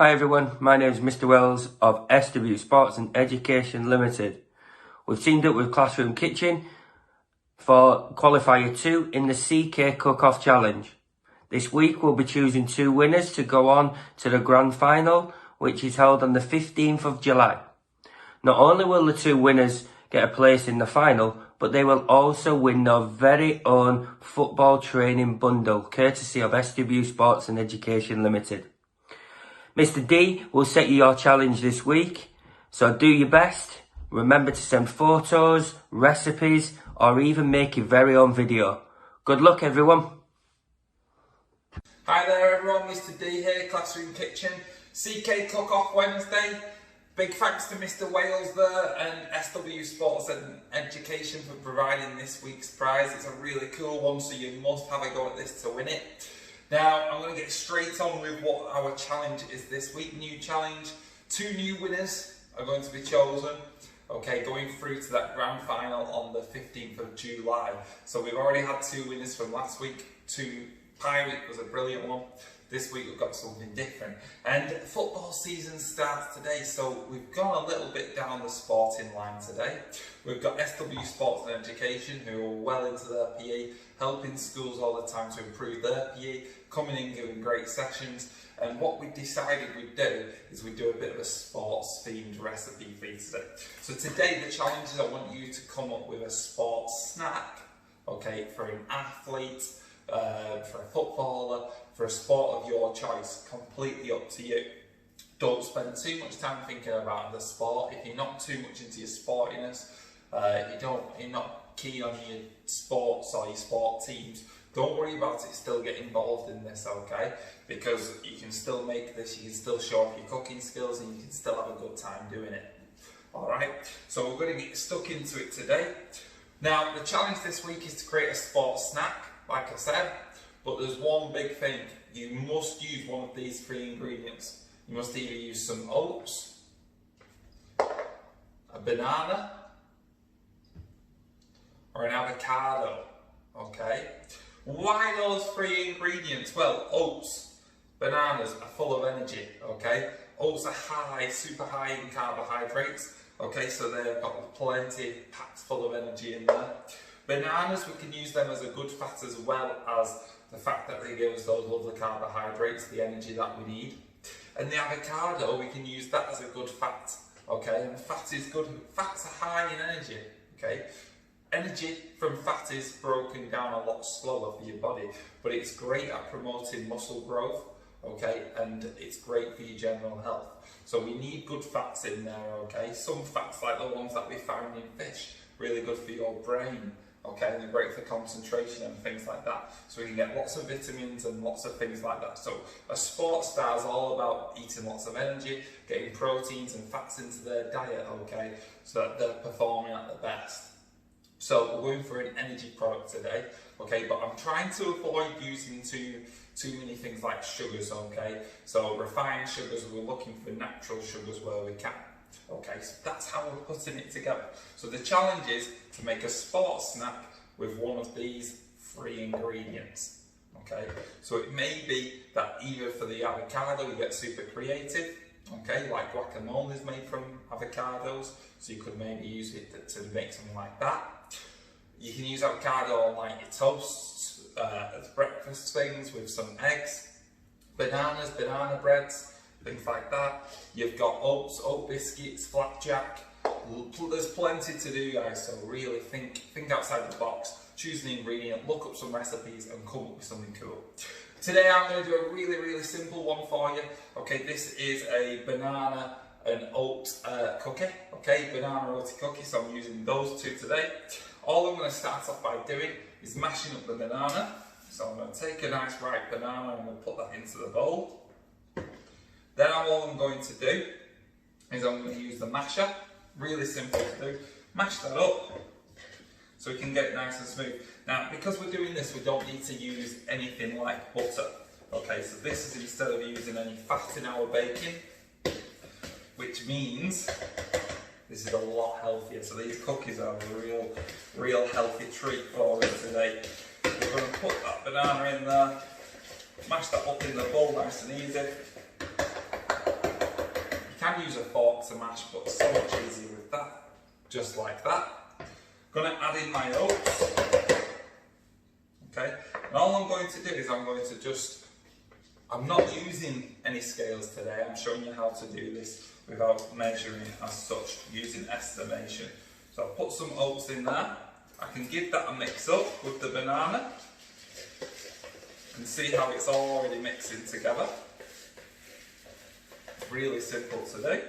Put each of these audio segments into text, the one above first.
Hi everyone, my name is Mr. Wells of SW Sports and Education Limited. We've teamed up with Classroom Kitchen for Qualifier 2 in the CK Cook-Off Challenge. This week we'll be choosing 2 winners to go on to the Grand Final, which is held on the 15th of July. Not only will the 2 winners get a place in the final, but they will also win their very own football training bundle, courtesy of SW Sports and Education Limited. Mr. D will set you your challenge this week, so do your best. Remember to send photos, recipes, or even make your very own video. Good luck everyone. Hi there everyone, Mr. D here, Classroom Kitchen, CK Cook-Off Wednesday. Big thanks to Mr. Wales there and SW Sports and Education for providing this week's prize. It's a really cool one, so you must have a go at this to win it. Now, I'm going to get straight on with what our challenge is this week. New challenge, 2 new winners are going to be chosen. Okay, going through to that grand final on the 15th of July. So we've already had 2 winners from last week. Pie week was a brilliant one. This week we've got something different. And football season starts today, so we've gone a little bit down the sporting line today. We've got SW Sports and Education, who are well into their PE, helping schools all the time to improve their PE, coming in, giving great sessions. And what we decided we'd do is we'd do a bit of a sports themed recipe for you today. So today the challenge is I want you to come up with a sports snack, okay, for an athlete, for a footballer, for a sport of your choice, completely up to you. Don't spend too much time thinking about the sport. If you're not too much into your sportiness, you're not keen on your sports or your sport teams, don't worry about it, still get involved in this, okay? Because you can still make this, you can still show off your cooking skills and you can still have a good time doing it. Alright, so we're going to get stuck into it today. Now, the challenge this week is to create a sports snack, like I said, but there's one big thing. You must use one of these 3 ingredients. You must either use some oats, a banana, or an avocado, okay? Why those 3 ingredients? Well, oats, bananas are full of energy, okay? Oats are super high in carbohydrates, okay? So they've got plenty packed full of energy in there. Bananas, we can use them as a good fat as well as the fact that they give us those lovely carbohydrates, the energy that we need. And the avocado, we can use that as a good fat, okay? And fat is good. Fats are high in energy, okay? Energy from fat is broken down a lot slower for your body, but it's great at promoting muscle growth, okay? And it's great for your general health. So we need good fats in there, okay? Some fats, like the ones that we found in fish, really good for your brain. Okay, and they're great for concentration and things like that. So we can get lots of vitamins and lots of things like that. So a sports star is all about eating lots of energy, getting proteins and fats into their diet, okay, so that they're performing at the best. So we're going for an energy product today, okay, but I'm trying to avoid using too many things like sugars, okay. So refined sugars, we're looking for natural sugars where we can. Okay, so that's how we're putting it together. So the challenge is to make a sports snack with one of these 3 ingredients. Okay, so it may be that either for the avocado you get super creative, okay, like guacamole is made from avocados, so you could maybe use it to make something like that. You can use avocado on like your toasts, as breakfast things with some eggs, bananas, banana breads, things like that. You've got oats, oat biscuits, flapjack. There's plenty to do, guys, so really think outside the box, choose an ingredient, look up some recipes and come up with something cool. Today I'm going to do a really simple one for you. Okay, this is a banana and oat cookie, okay, banana oaty cookie, so I'm using those 2 today. All I'm going to start off by doing is mashing up the banana. So I'm going to take a nice ripe banana and I'm going to put that into the bowl. Then all I'm going to do is I'm going to use the masher, really simple to do, mash that up so we can get it nice and smooth. Now because we're doing this we don't need to use anything like butter, okay, so this is instead of using any fat in our baking, which means this is a lot healthier, so these cookies are a real healthy treat for us today. We're going to put that banana in there, mash that up in the bowl nice and easy. can use a fork to mash, but it's so much easier with that. Just like that. Gonna add in my oats. Okay, and all I'm going to do is I'm not using any scales today. I'm showing you how to do this without measuring as such, using estimation. So I'll put some oats in there. I can give that a mix up with the banana. You can see how it's already mixing together. Really simple to do.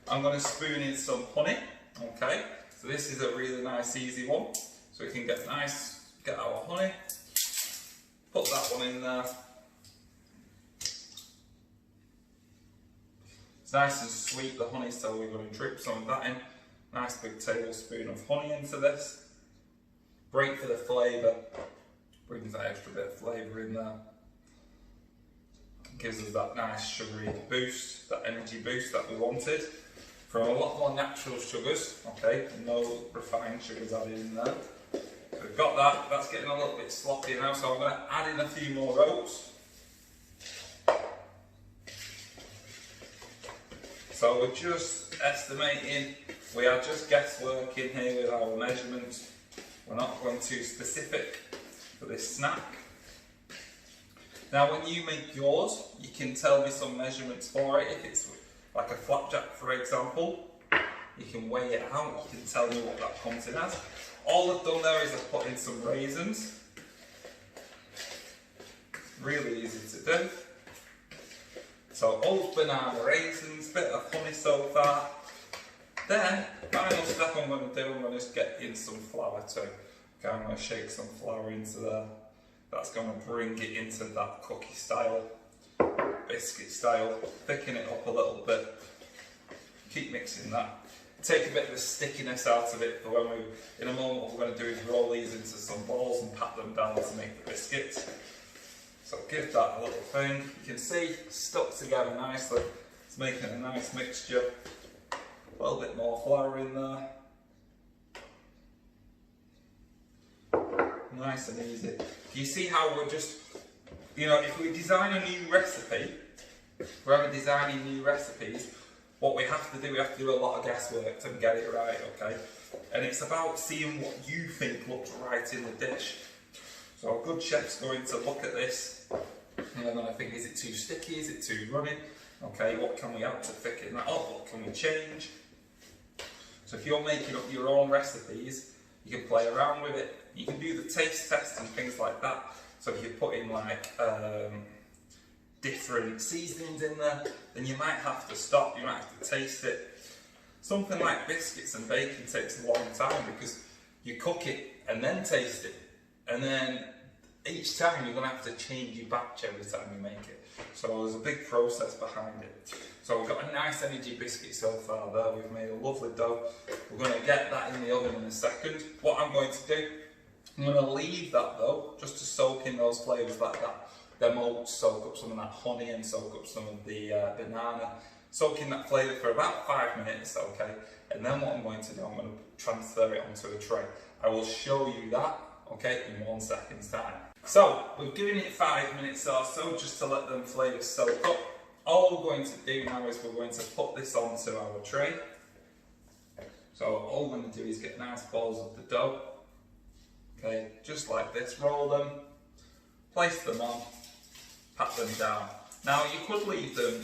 I'm going to spoon in some honey. Okay, so this is a really nice easy one. So we can get our honey. Put that one in there. It's nice and sweet, the honey, so we're going to drip some of that in. Nice big tablespoon of honey into this. Great for the flavour. Brings that extra bit of flavour in there. Gives us that nice sugary boost, that energy boost that we wanted. From a lot more natural sugars, okay, no refined sugars added in there. So we've got that, that's getting a little bit sloppy now, so I'm going to add in a few more oats. So we're just estimating, we are just guessworking here with our measurements. We're not going too specific for this snack. Now when you make yours, you can tell me some measurements for it. If it's like a flapjack, for example, you can weigh it out, you can tell me what that comes in as. All I've done there is I've put in some raisins. Really easy to do. So oats, banana, raisins, bit of honey so far. Then, final step I'm going to do, I'm going to get in some flour too. Okay, I'm going to shake some flour into there. That's going to bring it into that cookie style, biscuit style, thicken it up a little bit. Keep mixing that. Take a bit of the stickiness out of it for when in a moment what we're going to do is roll these into some balls and pat them down to make the biscuits. So give that a little thing. You can see stuck together nicely. It's making a nice mixture. A little bit more flour in there. Nice and easy. You see how we're just, if we design a new recipe, we're ever designing new recipes, what we have to do a lot of guesswork to get it right, okay? And it's about seeing what you think looks right in the dish. So a good chef's going to look at this, and then I think, is it too sticky, is it too runny? Okay, what can we add to thicken that up, what can we change? So if you're making up your own recipes, you can play around with it. You can do the taste test and things like that. So if you put in like different seasonings in there, then you might have to stop, you might have to taste it. Something like biscuits and bacon takes a long time because you cook it and then taste it. And then each time you're going to have to change your batch every time you make it. So there's a big process behind it. So we've got a nice energy biscuit so far there. We've made a lovely dough. We're going to get that in the oven in a second. What I'm going to do, I'm going to leave that though, just to soak in those flavours like that. Them oats soak up some of that honey and soak up some of the banana. Soak in that flavour for about 5 minutes, okay? And then what I'm going to do, I'm going to transfer it onto a tray. I will show you that, okay, in 1 second's time. So, we've given it 5 minutes or so just to let them flavours soak up. All we're going to do now is we're going to put this onto our tray. So all we're going to do is get nice balls of the dough. Okay, just like this, roll them, place them on, pat them down. Now you could leave them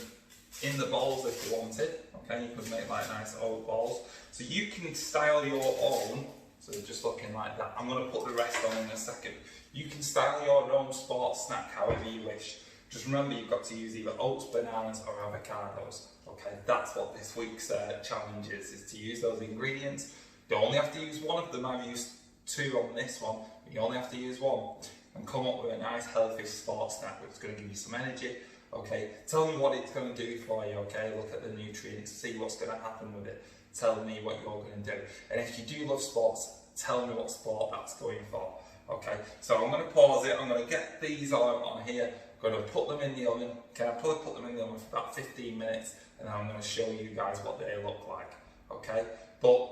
in the balls if you wanted, okay, you could make like nice old balls. So you can style your own, so they're just looking like that. I'm going to put the rest on in a second. You can style your own sports snack however you wish. Just remember you've got to use either oats, bananas or avocados. Okay, that's what this week's challenge is to use those ingredients. You only have to use one of them. I've used 2 on this one, but you only have to use 1 and come up with a nice healthy sports snack that's going to give you some energy. Okay, tell me what it's going to do for you, okay? Look at the nutrients, see what's going to happen with it. Tell me what you're going to do. And if you do love sports, tell me what sport that's going for. Okay, so I'm going to pause it, I'm going to get these on here, I'm going to put them in the oven. Okay, I'll probably put them in the oven for about 15 minutes and then I'm going to show you guys what they look like. Okay, but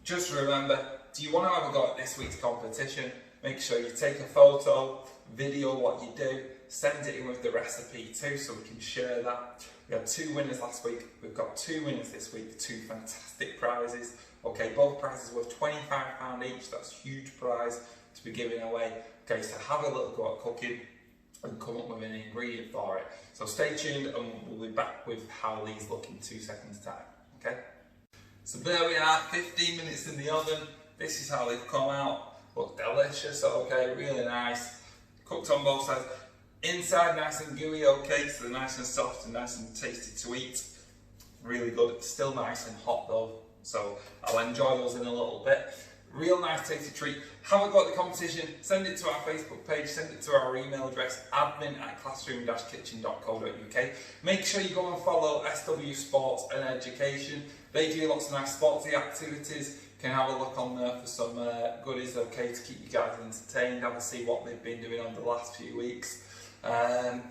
just remember, do you want to have a go at this week's competition? Make sure you take a photo, video what you do, send it in with the recipe too so we can share that. We had 2 winners last week, we've got 2 winners this week, 2 fantastic prizes. Okay, both prizes worth £25 each, that's a huge prize to be giving away. Okay, so have a little go at cooking and come up with an ingredient for it. So stay tuned and we'll be back with how these look in 2 seconds time, okay? So there we are, 15 minutes in the oven. This is how they've come out. Look delicious, okay, really nice. Cooked on both sides. Inside nice and gooey, okay, so they're nice and soft and nice and tasty to eat. Really good, still nice and hot though, so I'll enjoy those in a little bit. Real nice tasty treat. Have a go at the competition, send it to our Facebook page, send it to our email address, admin@classroom-kitchen.co.uk. Make sure you go and follow SW Sports and Education. They do lots of nice sportsy activities. You can have a look on there for some goodies, okay, to keep you guys entertained. Have a see what they've been doing over the last few weeks. And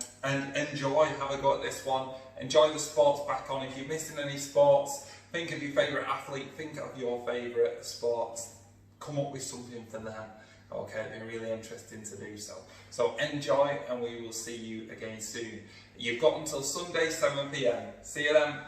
enjoy, have a go at this one. Enjoy the sports back on. If you're missing any sports, think of your favourite athlete, think of your favourite sports. Come up with something for them. Okay, it'll be really interesting to do so. So enjoy and we will see you again soon. You've got until Sunday 7 PM. See you then.